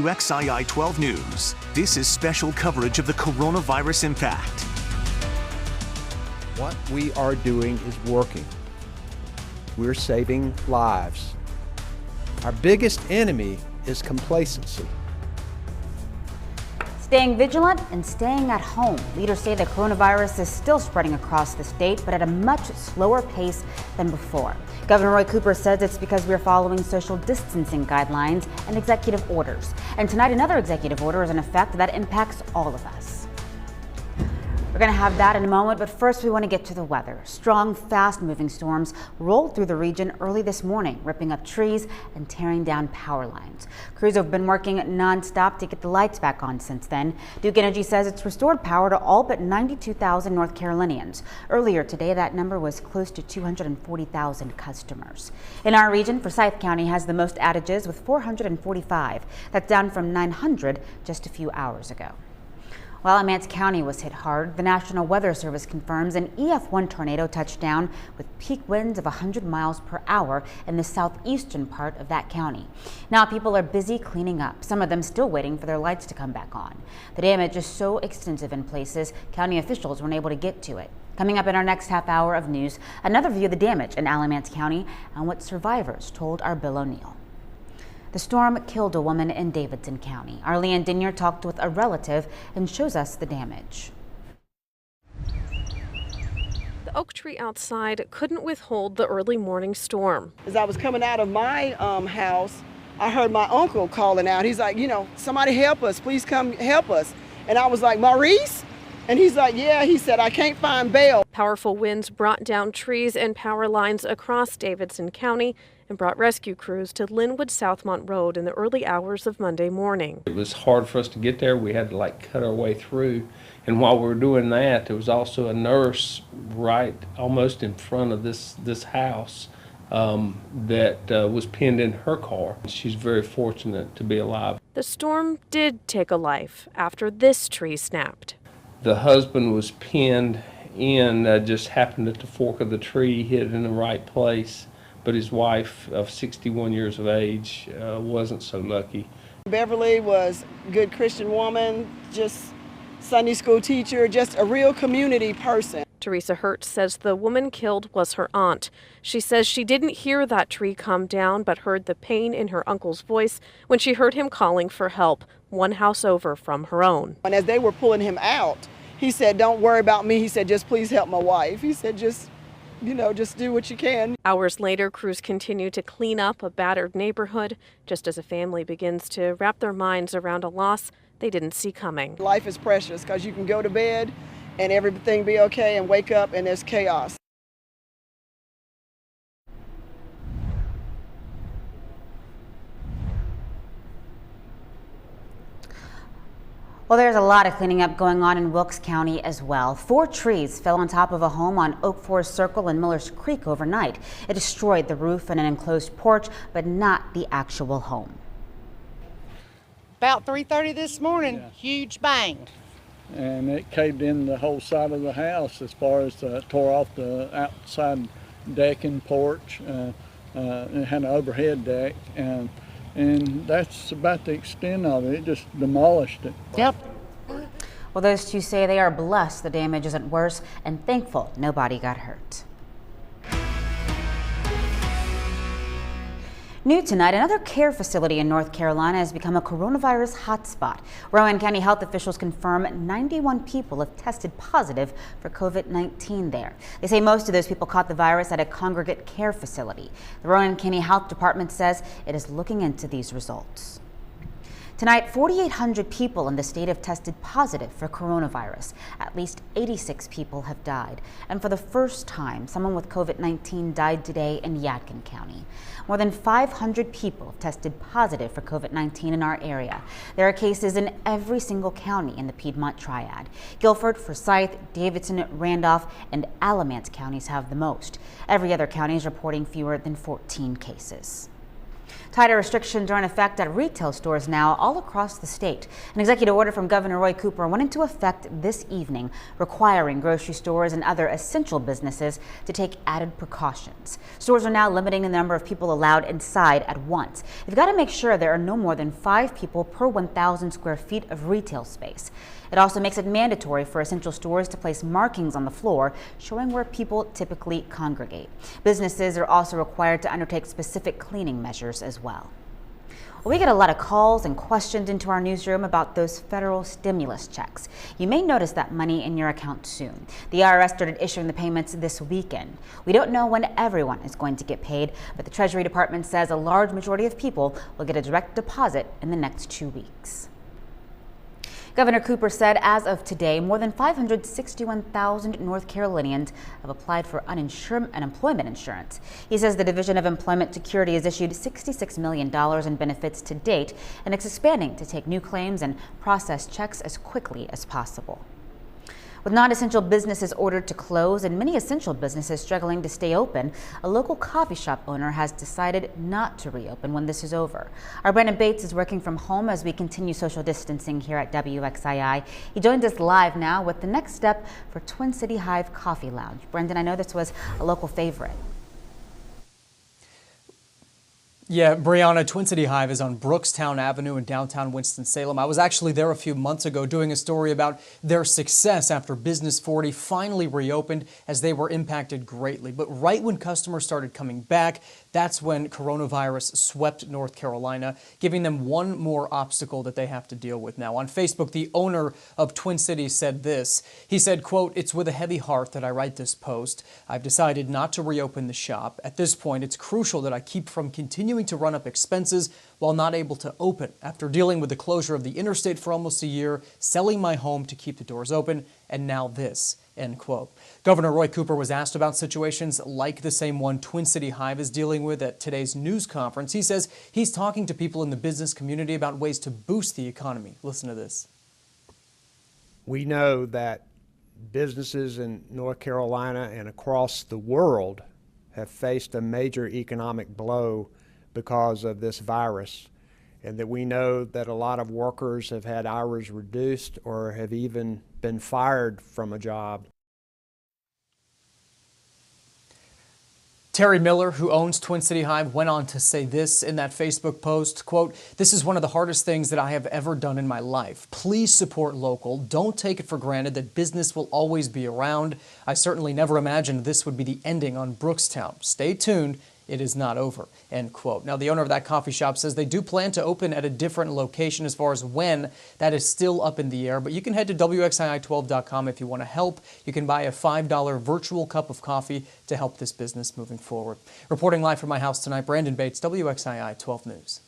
WXII 12 News. This is special coverage of the coronavirus impact. What we are doing is working. We're saving lives. Our biggest enemy is complacency. Staying vigilant and staying at home. Leaders say the coronavirus is still spreading across the state, but at a much slower pace than before. Governor Roy Cooper says it's because we're following social distancing guidelines and executive orders. And tonight, another executive order is in effect that impacts all of us. We're going to have that in a moment, but first we want to get to the weather. Strong, fast-moving storms rolled through the region early this morning, ripping up trees and tearing down power lines. Crews have been working non-stop to get the lights back on since then. Duke Energy says it's restored power to all but 92,000 North Carolinians. Earlier today, that number was close to 240,000 customers. In our region, Forsyth County has the most outages with 445. That's down from 900 just a few hours ago. While Alamance County was hit hard, the National Weather Service confirms an EF1 tornado touched down with peak winds of 100 miles per hour in the southeastern part of that county. Now people are busy cleaning up, some of them still waiting for their lights to come back on. The damage is so extensive in places, county officials weren't able to get to it. Coming up in our next half hour of news, another view of the damage in Alamance County and what survivors told our Bill O'Neill. The storm killed a woman in Davidson County. Our Leanne Dinier talked with a relative and shows us the damage. The oak tree outside couldn't withhold the early morning storm. As I was coming out of my house, I heard my uncle calling out. He's like, somebody help us, please come help us. And I was like, Maurice? And he's like, yeah, he said, I can't find Belle. Powerful winds brought down trees and power lines across Davidson County and brought rescue crews to Linwood Southmont Road in the early hours of Monday morning. It was hard for us to get there. We had to cut our way through. And while we were doing that, there was also a nurse right almost in front of this house that was pinned in her car. She's very fortunate to be alive. The storm did take a life after this tree snapped. The husband was pinned in, just happened at the fork of the tree, hit it in the right place. But his wife of 61 years of age wasn't so lucky. Beverly was a good Christian woman, just Sunday school teacher, just a real community person. Teresa Hertz says the woman killed was her aunt. She says she didn't hear that tree come down, but heard the pain in her uncle's voice when she heard him calling for help, one house over from her own. And as they were pulling him out, he said, don't worry about me. He said, just please help my wife. He said, just do what you can. Hours later, crews continue to clean up a battered neighborhood, just as a family begins to wrap their minds around a loss they didn't see coming. Life is precious because you can go to bed and everything be okay and wake up and there's chaos. Well, there's a lot of cleaning up going on in Wilkes County as well. 4 trees fell on top of a home on Oak Forest Circle in Millers Creek overnight. It destroyed the roof and an enclosed porch, but not the actual home. About 3:30 this morning, yeah. Huge bang. And it caved in the whole side of the house as far as tore off the outside deck and porch. It had an overhead deck. And that's about the extent of it. It just demolished it. Yep. Well, those two say they are blessed the damage isn't worse and thankful nobody got hurt. New tonight, another care facility in North Carolina has become a coronavirus hotspot. Rowan County health officials confirm 91 people have tested positive for COVID-19 there. They say most of those people caught the virus at a congregate care facility. The Rowan County Health Department says it is looking into these results. Tonight, 4,800 people in the state have tested positive for coronavirus. At least 86 people have died. And for the first time, someone with COVID-19 died today in Yadkin County. More than 500 people have tested positive for COVID-19 in our area. There are cases in every single county in the Piedmont Triad. Guilford, Forsyth, Davidson, Randolph, and Alamance counties have the most. Every other county is reporting fewer than 14 cases. Tighter restrictions are in effect at retail stores now all across the state. An executive order from Governor Roy Cooper went into effect this evening, requiring grocery stores and other essential businesses to take added precautions. Stores are now limiting the number of people allowed inside at once. They've got to make sure there are no more than 5 people per 1,000 square feet of retail space. It also makes it mandatory for essential stores to place markings on the floor showing where people typically congregate. Businesses are also required to undertake specific cleaning measures as well. We get a lot of calls and questions into our newsroom about those federal stimulus checks. You may notice that money in your account soon. The IRS started issuing the payments this weekend. We don't know when everyone is going to get paid, but the Treasury Department says a large majority of people will get a direct deposit in the next 2 weeks. Governor Cooper said as of today, more than 561,000 North Carolinians have applied for unemployment insurance. He says the Division of Employment Security has issued $66 million in benefits to date, and it's expanding to take new claims and process checks as quickly as possible. With non-essential businesses ordered to close and many essential businesses struggling to stay open, a local coffee shop owner has decided not to reopen when this is over. Our Brandon Bates is working from home as we continue social distancing here at WXII. He joins us live now with the next step for Twin City Hive Coffee Lounge. Brandon, I know this was a local favorite. Yeah, Brianna, Twin City Hive is on Brookstown Avenue in downtown Winston-Salem. I was actually there a few months ago doing a story about their success after Business 40 finally reopened, as they were impacted greatly. But right when customers started coming back, that's when coronavirus swept North Carolina, giving them one more obstacle that they have to deal with now. On Facebook, the owner of Twin Cities said this. He said, quote, "It's with a heavy heart that I write this post. I've decided not to reopen the shop. At this point, it's crucial that I keep from continuing to run up expenses while not able to open. After dealing with the closure of the interstate for almost a year, selling my home to keep the doors open, and now this," end quote. Governor Roy Cooper was asked about situations like the same one Twin City Hive is dealing with at today's news conference. He says he's talking to people in the business community about ways to boost the economy. Listen to this. We know that businesses in North Carolina and across the world have faced a major economic blow because of this virus, and that we know that a lot of workers have had hours reduced or have even been fired from a job. Terry Miller, who owns Twin City Hive, went on to say this in that Facebook post, quote, "This is one of the hardest things that I have ever done in my life. Please support local. Don't take it for granted that business will always be around. I certainly never imagined this would be the ending on Brookstown. Stay tuned. It is not over," end quote. Now, the owner of that coffee shop says they do plan to open at a different location. As far as when, that is still up in the air, but you can head to WXII12.com if you want to help. You can buy a $5 virtual cup of coffee to help this business moving forward. Reporting live from my house tonight, Brandon Bates, WXII 12 News.